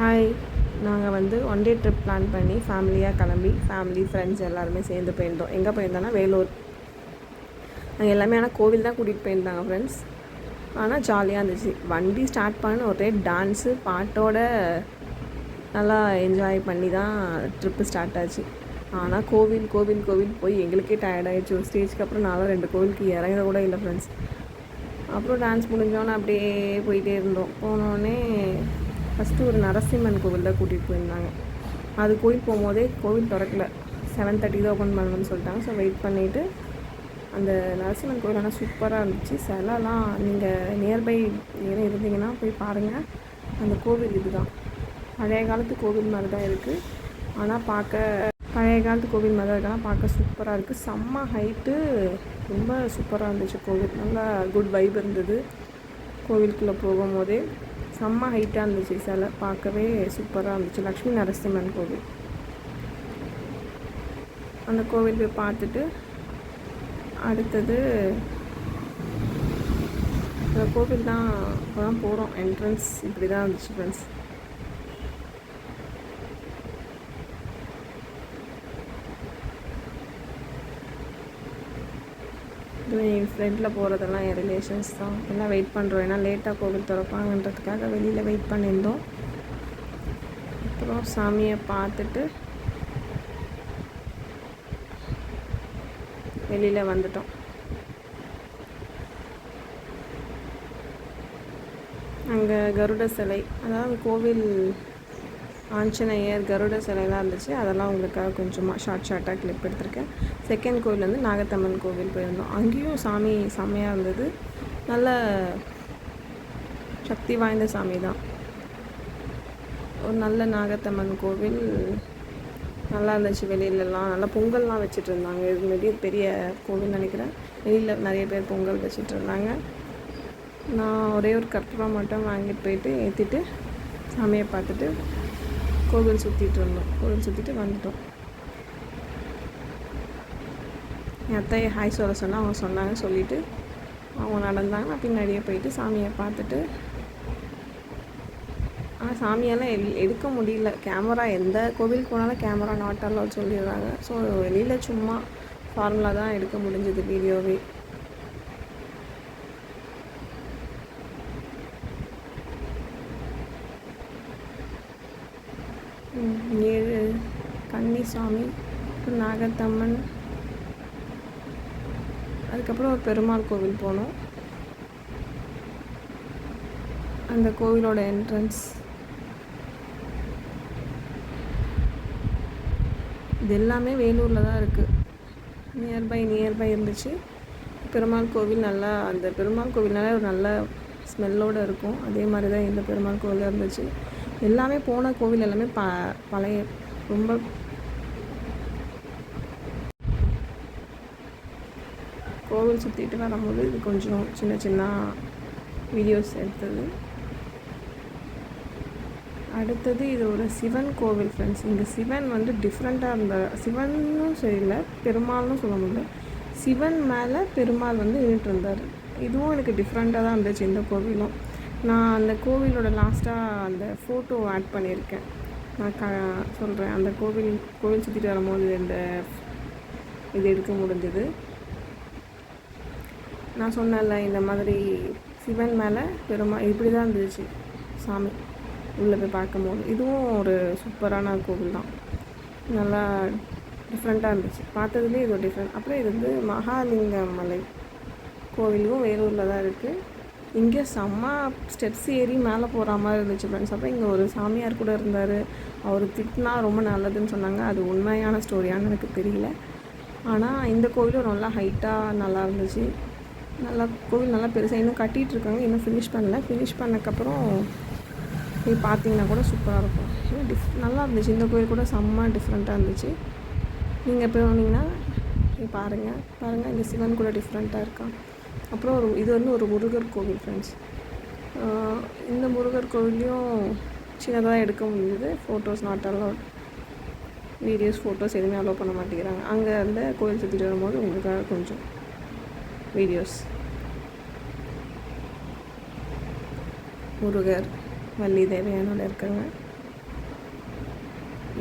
Hi. நாங்கள் one day trip plan பண்ணி ஃபேமிலியாக கிளம்பி ஃபேமிலி ஃப்ரெண்ட்ஸ் எல்லாருமே சேர்ந்து போயிருந்தோம். எங்கே போயிருந்தோன்னா வேலூர். நாங்கள் எல்லாமே ஆனால் கோவில் தான் கூட்டிகிட்டு போயிருந்தாங்க ஃப்ரெண்ட்ஸ். ஆனால் ஜாலியாக இருந்துச்சு. வண்டி ஸ்டார்ட் பண்ண ஒரே டான்ஸு பாட்டோட நல்லா என்ஜாய் பண்ணி தான் ட்ரிப்பு ஸ்டார்ட் ஆச்சு. ஆனால் கோவில் போய் எங்களுக்கே டயர்டாகிடுச்சு. ஒரு ஸ்டேஜ்க்கு அப்புறம் நானும் 2 கோவிலுக்கு இறங்க கூட இல்லை ஃப்ரெண்ட்ஸ். அப்புறம் டான்ஸ் முடிஞ்சோன்னே அப்படியே போயிட்டே இருந்தோம். போனோடனே ஃபஸ்ட்டு ஒரு நரசிம்மன் கோவில் தான் கூட்டிகிட்டு போயிருந்தாங்க. அது கோவில் போகும்போதே கோவில் திறக்கல, 7:30 தான் ஓப்பன் பண்ணணும்னு சொல்லிட்டாங்க. ஸோ வெயிட் பண்ணிவிட்டு அந்த நரசிம்மன் கோவில் ஆனால் சூப்பராக இருந்துச்சு. சிலைலாம் நீங்கள் நியர்பை இருந்தீங்கன்னா போய் பாருங்கள். அந்த கோவில் இதுதான் பழைய காலத்து கோவில் மாதிரி தான் இருக்குது. ஆனால் பழைய காலத்து கோவில் மாதிரி தான் இருக்குது. ஆனால் பார்க்க சூப்பராக இருக்குது. செம்ம ஹைட்டு, ரொம்ப சூப்பராக இருந்துச்சு கோவில். நல்லா குட் வைப் இருந்தது. கோவிலுக்குள்ளே போகும்போதே செம்ம ஹைட்டாக இருந்துச்சு சிலை, பார்க்கவே சூப்பராக இருந்துச்சு. லக்ஷ்மி நரசிம்மன் கோவில். அந்த கோவில் போய் பார்த்துட்டு அடுத்தது அந்த கோவில் தான் இப்போ தான் போகிறோம். என்ட்ரன்ஸ் இப்படி தான் இருந்துச்சு ஃப்ரெண்ட்ஸ். என் ஃப்ரெண்டில் போகிறதெல்லாம் என் ரிலேஷன்ஸ் தான். எல்லாம் வெயிட் பண்ணுறோம். ஏன்னா லேட்டாக கோவில் திறப்பாங்கன்றதுக்காக வெளியில் வெயிட் பண்ணியிருந்தோம். அப்புறம் சாமியை பார்த்துட்டு வெளியில் வந்துட்டோம். அங்கே கருட சிலை, அதாவது கோவில் ஆஞ்சநேயர் கருட சிலைலாம் இருந்துச்சு. அதெல்லாம் உங்களுக்காக கொஞ்சமாக ஷார்ட்டாக கிளிப் எடுத்திருக்கேன். செகண்ட் கோவில் நாகத்தம்மன் கோவில் போயிருந்தோம். அங்கேயும் சாமி செம்மையாக இருந்தது. நல்ல சக்தி வாய்ந்த சாமி தான். ஒரு நல்ல நாகத்தம்மன் கோவில் நல்லா இருந்துச்சு. வெளியிலலாம் நல்லா பொங்கல்லாம் வச்சுட்டு இருந்தாங்க. இது முன்னாடி பெரிய கோவில் நினைக்கிறேன். வெளியில் நிறைய பேர் பொங்கல் வச்சுட்டு இருந்தாங்க. நான் ஒரே ஒரு கற்பூரம் மட்டும் வாங்கிட்டு போயிட்டு ஏற்றிட்டு சாமியை பார்த்துட்டு கோவில் சுற்றிட்டு இருந்தோம். கோவில் சுற்றிட்டு வந்துட்டோம். என் அத்தையை ஹாய் சொல்ல சொன்னால் அவங்க சொன்னாங்க. சொல்லிவிட்டு அவங்க நடந்தாங்க. நான் பின்னாடியே போயிட்டு சாமியை பார்த்துட்டு, ஆனால் சாமியெல்லாம் எடுக்க முடியல. கேமரா எந்த கோவிலுக்கு போனாலும் கேமரா நாட் அலோட் சொல்லிடுறாங்க. ஸோ வெளியில் சும்மா ஃபார்முலா தான் எடுக்க முடிஞ்சது வீடியோவே. ஏழு கன்னிசாமி, நாகத்தம்மன், அதுக்கப்புறம் ஒரு பெருமாள் கோவில் போனோம். அந்த கோவிலோட என்ட்ரன்ஸ் இது எல்லாமே வேலூரில் தான் இருக்குது. நியர்பை இருந்துச்சு. பெருமாள் கோவில் நல்லா, அந்த பெருமாள் கோவில்னால ஒரு நல்ல ஸ்மெல்லோடு இருக்கும். அதே மாதிரி தான் இந்த பெருமாள் கோவில் இருந்துச்சு. எல்லாமே போன கோவில் எல்லாமே பழைய ரொம்ப கோவில் சுற்றிட்டு வரும்போது இது கொஞ்சம் சின்ன வீடியோஸ் எடுத்தது. அடுத்தது இது ஒரு சிவன் கோவில் ஃப்ரெண்ட்ஸ். இந்த சிவன் டிஃப்ரெண்ட்டாக இருந்த சிவனும் சரியில்லை, பெருமாள்னு சொல்ல முடியல. சிவன் மேலே பெருமாள் நின்றுட்டு இருந்தார். இதுவும் எனக்கு டிஃப்ரெண்ட்டாக தான் இருந்துச்சு இந்த கோவிலும். நான் அந்த கோவிலோட லாஸ்ட்டாக அந்த ஃபோட்டோ ஆட் பண்ணியிருக்கேன். நான் சொல்கிறேன். அந்த கோவில் சுற்றிட்டு வரும்போது இந்த இது எடுக்க முடிஞ்சது. நான் சொன்னேன்ல, இந்த மாதிரி சிவன் மேலே பெருமாள் இப்படி தான் இருந்துச்சு சாமி உள்ளே போய் பார்க்கும்போது. இதுவும் ஒரு சூப்பரான கோவில் தான். நல்லா டிஃப்ரெண்ட்டாக இருந்துச்சு. பார்த்ததுலேயே இது ஒரு டிஃப்ரெண்ட். அப்புறம் இது மகாலிங்கம் மலை கோவிலும் வேலூரில் தான் இருக்குது. இங்கே செம்ம ஸ்டெப்ஸ் ஏறி மேலே போகிற மாதிரி இருந்துச்சு ஃப்ரெண்ட்ஸ். அப்புறம் இங்கே ஒரு சாமியார் கூட இருந்தார். அவர் திட்டினா ரொம்ப நல்லதுன்னு சொன்னாங்க. அது உண்மையான ஸ்டோரியான்னு எனக்கு தெரியல. ஆனால் இந்த கோவிலும் நல்லா ஹைட்டாக நல்லா இருந்துச்சு. நல்லா கோவில் நல்லா பெருசாக இன்னும் கட்டிகிட்ருக்காங்க. இன்னும் ஃபினிஷ் பண்ணல. ஃபினிஷ் பண்ணக்கப்புறம் போய் பார்த்தீங்கன்னா கூட சூப்பராக இருக்கும். நல்லா இருந்துச்சு. இந்த கோவில் கூட செம்ம டிஃப்ரெண்ட்டாக இருந்துச்சு. நீங்கள் போய் வந்தீங்கன்னா போய் பாருங்கள். இந்த சிவன் கூட டிஃப்ரெண்ட்டாக இருக்கான். அப்புறம் இது ஒரு முருகர் கோவில் ஃப்ரெண்ட்ஸ். இந்த முருகர் கோவிலையும் சின்னதாக எடுக்க முடியுது. Photos not allowed, videos photos எதுவுமே அலோவ் பண்ண மாட்டேங்கிறாங்க. அங்கே அந்த கோவில் சுற்றிட்டு வரும்போது உங்களுக்காக கொஞ்சம் வீடியோஸ். முருகர், வள்ளி தேவையானோட இருக்காங்க.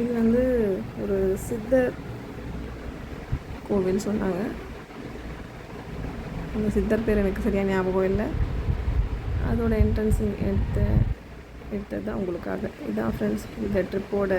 இது வந்து ஒரு சித்தர் கோவில் சொன்னாங்க. அந்த சித்தர் பேர் எனக்கு சரியாக ஞாபகம் இல்லை. அதோட என்ட்ரன்ஸ் எடுத்தது தான் உங்களுக்காக. இதுதான் ஃப்ரெண்ட்ஸ் இந்த ட்ரிப்போட